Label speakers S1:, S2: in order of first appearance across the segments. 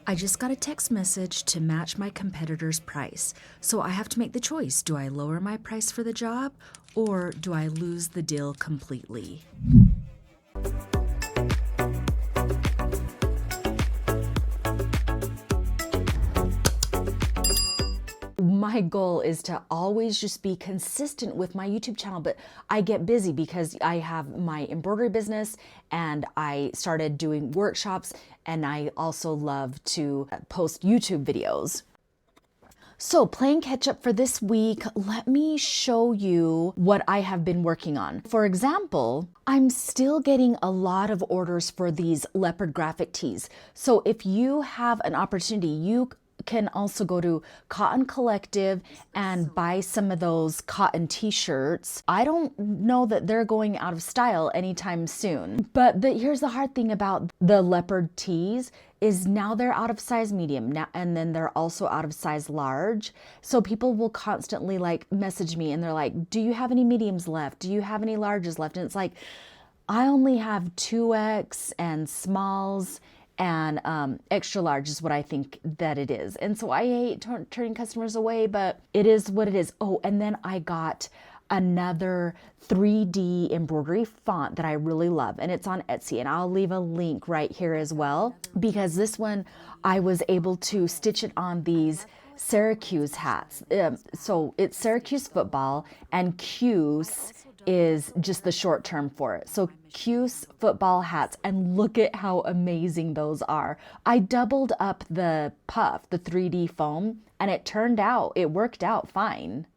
S1: I just got a text message to match my competitor's price. So I have to make the choice. Do I lower my price for the job or do I lose the deal completely? My goal is to always just be consistent with my YouTube channel, but I get busy because I have my embroidery business and I started doing workshops, and I also love to post YouTube videos. So playing catch up for this week, let me show you what I have been working on. For example, I'm still getting a lot of orders for these leopard graphic tees. So if you have an opportunity, you can also go to Cotton Collective and buy some of those cotton t-shirts. I don't know that they're going out of style anytime soon. But here's the hard thing about the leopard tees is now they're out of size medium now, and then they're also out of size large. So people will constantly like message me and they're like, do you have any mediums left? Do you have any larges left? And it's like, I only have 2X and smalls, and extra large is what I think that it is. And so I hate turning customers away, but it is what it is. Oh, and then I got another 3D embroidery font that I really love, and it's on Etsy, and I'll leave a link right here as well, because this one I was able to stitch it on these Syracuse hats. So it's Syracuse football, and Cuse is just the short term for it. So Cuse football hats, and look at how amazing those are. I doubled up the puff, the 3D foam, and it worked out fine.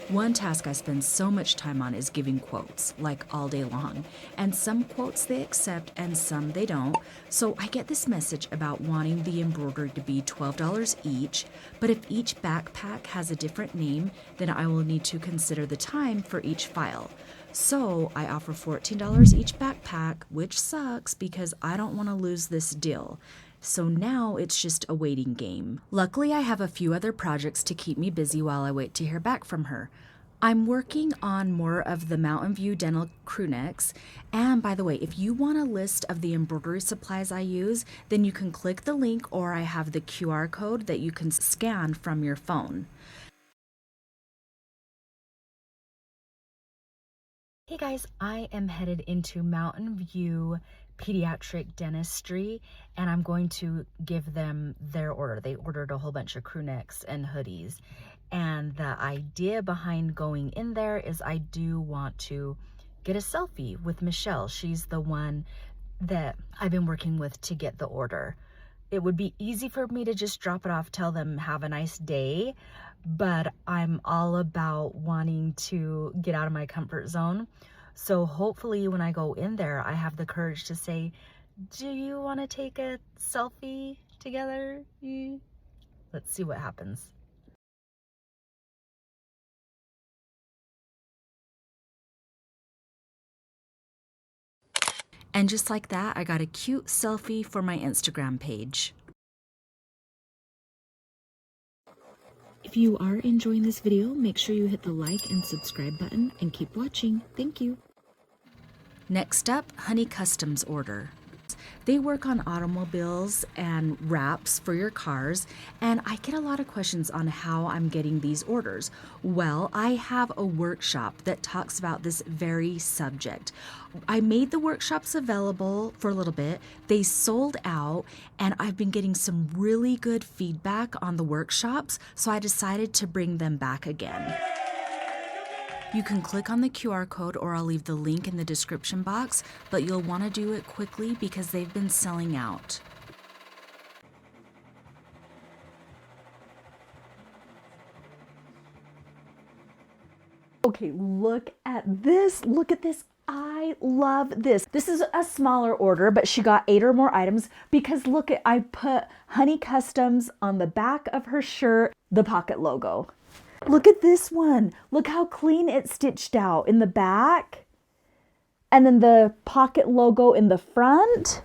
S1: One task I spend so much time on is giving quotes, like all day long. And some quotes they accept and some they don't. So I get this message about wanting the embroidery to be $12 each, but if each backpack has a different name, then I will need to consider the time for each file. So I offer $14 each backpack, which sucks because I don't want to lose this deal. So now it's just a waiting game. Luckily, I have a few other projects to keep me busy while I wait to hear back from her. I'm working on more of the Mountain View dental crew necks. And by the way, if you want a list of the embroidery supplies I use, then you can click the link, or I have the QR code that you can scan from your phone. Hey guys, I am headed into Mountain View Pediatric Dentistry, and I'm going to give them their order. They ordered a whole bunch of crew necks and hoodies, and the idea behind going in there is I do want to get a selfie with Michelle. She's the one that I've been working with to get the order. It would be easy for me to just drop it off, tell them have a nice day, but I'm all about wanting to get out of my comfort zone. So hopefully when I go in there, I have the courage to say, do you want to take a selfie together? Let's see what happens. And just like that, I got a cute selfie for my Instagram page. If you are enjoying this video, make sure you hit the like and subscribe button and keep watching. Thank you. Next up, Honey Customs order. They work on automobiles and wraps for your cars, and I get a lot of questions on how I'm getting these orders. Well, I have a workshop that talks about this very subject. I made the workshops available for a little bit. They sold out, and I've been getting some really good feedback on the workshops, so I decided to bring them back again. You can click on the QR code, or I'll leave the link in the description box, but you'll want to do it quickly because they've been selling out. Okay, look at this. Look at this. I love this. This is a smaller order, but she got 8 or more items because look at, I put Honey Customs on the back of her shirt, the pocket logo. Look at this one. Look how clean it's stitched out in the back. And then the pocket logo in the front.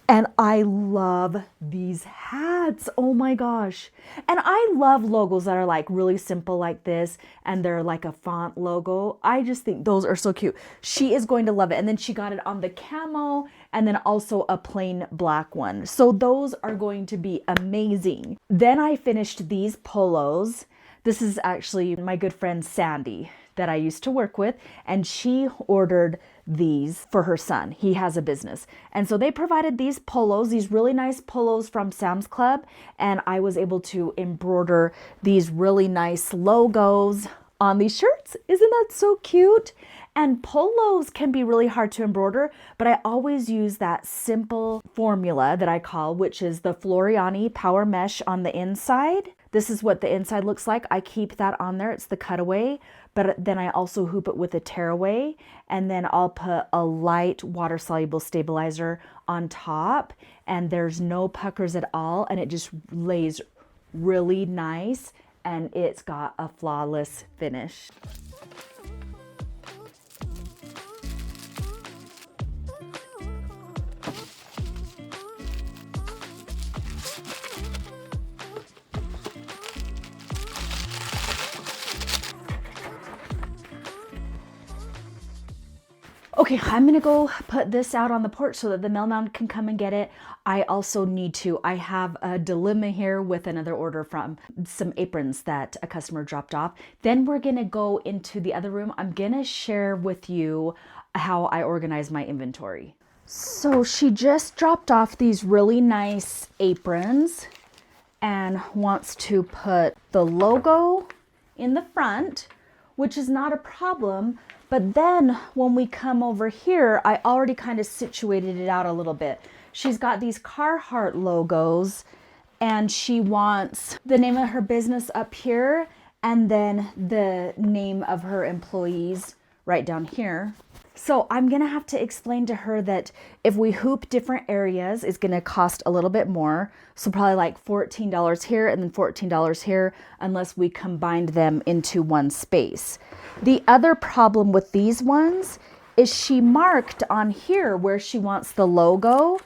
S1: And I love these hats. Oh my gosh. And I love logos that are like really simple like this, and they're like a font logo. I just think those are so cute. She is going to love it. And then she got it on the camo and then also a plain black one. So those are going to be amazing. Then I finished these polos. This is actually my good friend Sandy that I used to work with, and she ordered these for her son. He has a business. And so they provided these polos, these really nice polos from Sam's Club, and I was able to embroider these really nice logos on these shirts. Isn't that so cute? And polos can be really hard to embroider, but I always use that simple formula that I call, which is the Floriani Power Mesh on the inside. This is what the inside looks like. I keep that on there. It's the cutaway, but then I also hoop it with a tearaway, and then I'll put a light water-soluble stabilizer on top, and there's no puckers at all, and it just lays really nice, and it's got a flawless finish. Okay, I'm gonna go put this out on the porch so that the mailman can come and get it. I also need to, I have a dilemma here with another order from some aprons that a customer dropped off. Then we're gonna go into the other room. I'm gonna share with you how I organize my inventory. So she just dropped off these really nice aprons and wants to put the logo in the front, which is not a problem. But then when we come over here, I already kind of situated it out a little bit. She's got these Carhartt logos, and she wants the name of her business up here and then the name of her employees right down here. So I'm gonna have to explain to her that if we hoop different areas, it's gonna cost a little bit more. So probably like $14 here and then $14 here, unless we combined them into one space. The other problem with these ones is she marked on here where she wants the logo,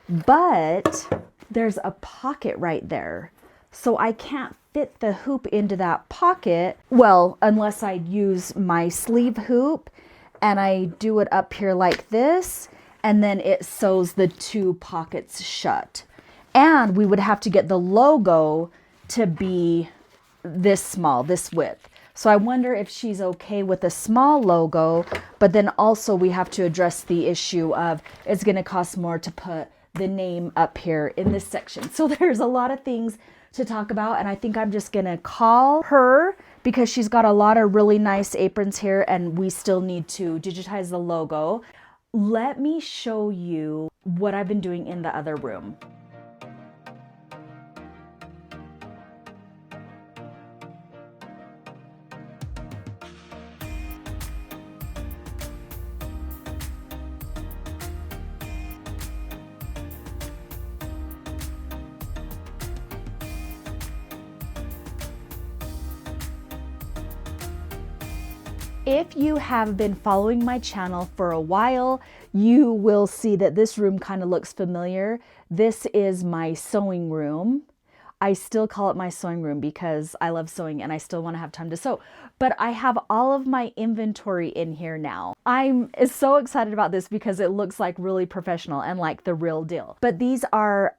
S1: but there's a pocket right there. So I can't fit the hoop into that pocket. Well, unless I use my sleeve hoop and I do it up here like this, and then it sews the two pockets shut. And we would have to get the logo to be this small, this width. So I wonder if she's okay with a small logo, but then also we have to address the issue of it's gonna cost more to put the name up here in this section. So there's a lot of things to talk about, and I think I'm just gonna call her because she's got a lot of really nice aprons here and we still need to digitize the logo. Let me show you what I've been doing in the other room. If you have been following my channel for a while, you will see that this room kind of looks familiar. This is my sewing room. I still call it my sewing room because I love sewing and I still want to have time to sew. But I have all of my inventory in here now. I'm so excited about this because it looks like really professional and like the real deal. But these are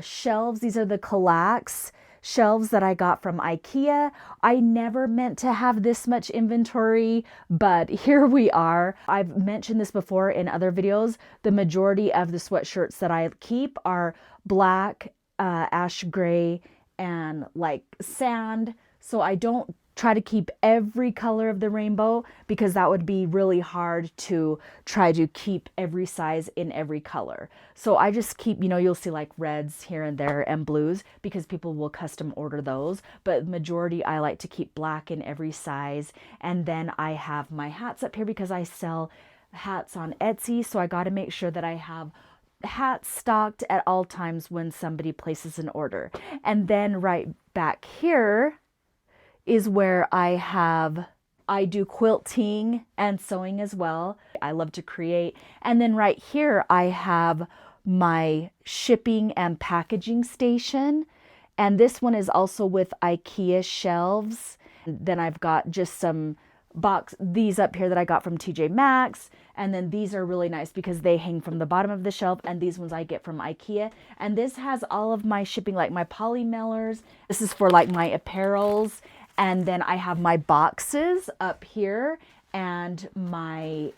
S1: shelves. These are the Kallax shelves that I got from IKEA. I never meant to have this much inventory, but here we are. I've mentioned this before in other videos. The majority of the sweatshirts that I keep are black, ash gray, and like sand. So I don't try to keep every color of the rainbow because that would be really hard to try to keep every size in every color. So I just keep, you'll see like reds here and there and blues because people will custom order those. But majority I like to keep black in every size. And then I have my hats up here because I sell hats on Etsy. So I got to make sure that I have hats stocked at all times when somebody places an order. And then right back here is where I do quilting and sewing as well. I love to create. And then right here, I have my shipping and packaging station. And this one is also with IKEA shelves. Then I've got just some these up here that I got from TJ Maxx. And then these are really nice because they hang from the bottom of the shelf, and these ones I get from IKEA. And this has all of my shipping, like my poly mailers. This is for like my apparels. And then I have my boxes up here and my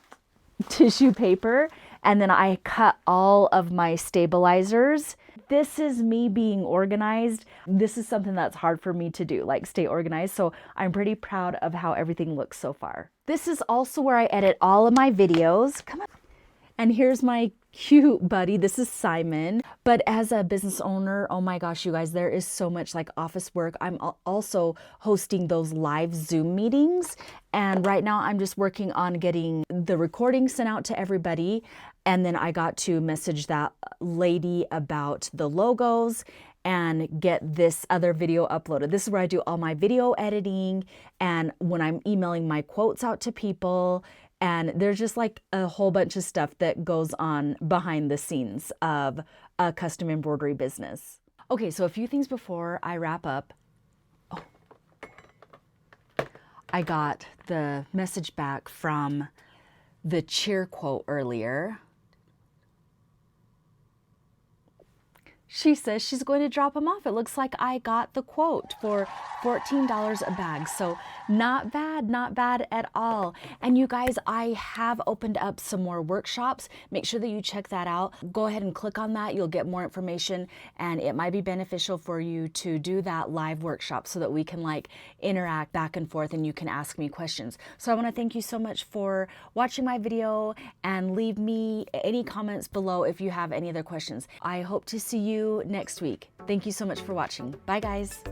S1: tissue paper. And then I cut all of my stabilizers. This is me being organized. This is something that's hard for me to do, like stay organized. So I'm pretty proud of how everything looks so far. This is also where I edit all of my videos. Come on. And here's my cute buddy. This is Simon. But as a business owner, oh my gosh, you guys, there is so much like office work. I'm also hosting those live Zoom meetings. And right now I'm just working on getting the recording sent out to everybody. And then I got to message that lady about the logos and get this other video uploaded. This is where I do all my video editing and when I'm emailing my quotes out to people. And there's just like a whole bunch of stuff that goes on behind the scenes of a custom embroidery business. Okay, so a few things before I wrap up. Oh, I got the message back from the cheer quote earlier. She says she's going to drop them off. It looks like I got the quote for $14 a bag. So not bad at all. And you guys, I have opened up some more workshops. Make sure that you check that out. Go ahead and click on that. You'll get more information, and it might be beneficial for you to do that live workshop so that we can like interact back and forth and you can ask me questions. So I want to thank you so much for watching my video, and leave me any comments below if you have any other questions. I hope to see you next week. Thank you so much for watching. Bye guys.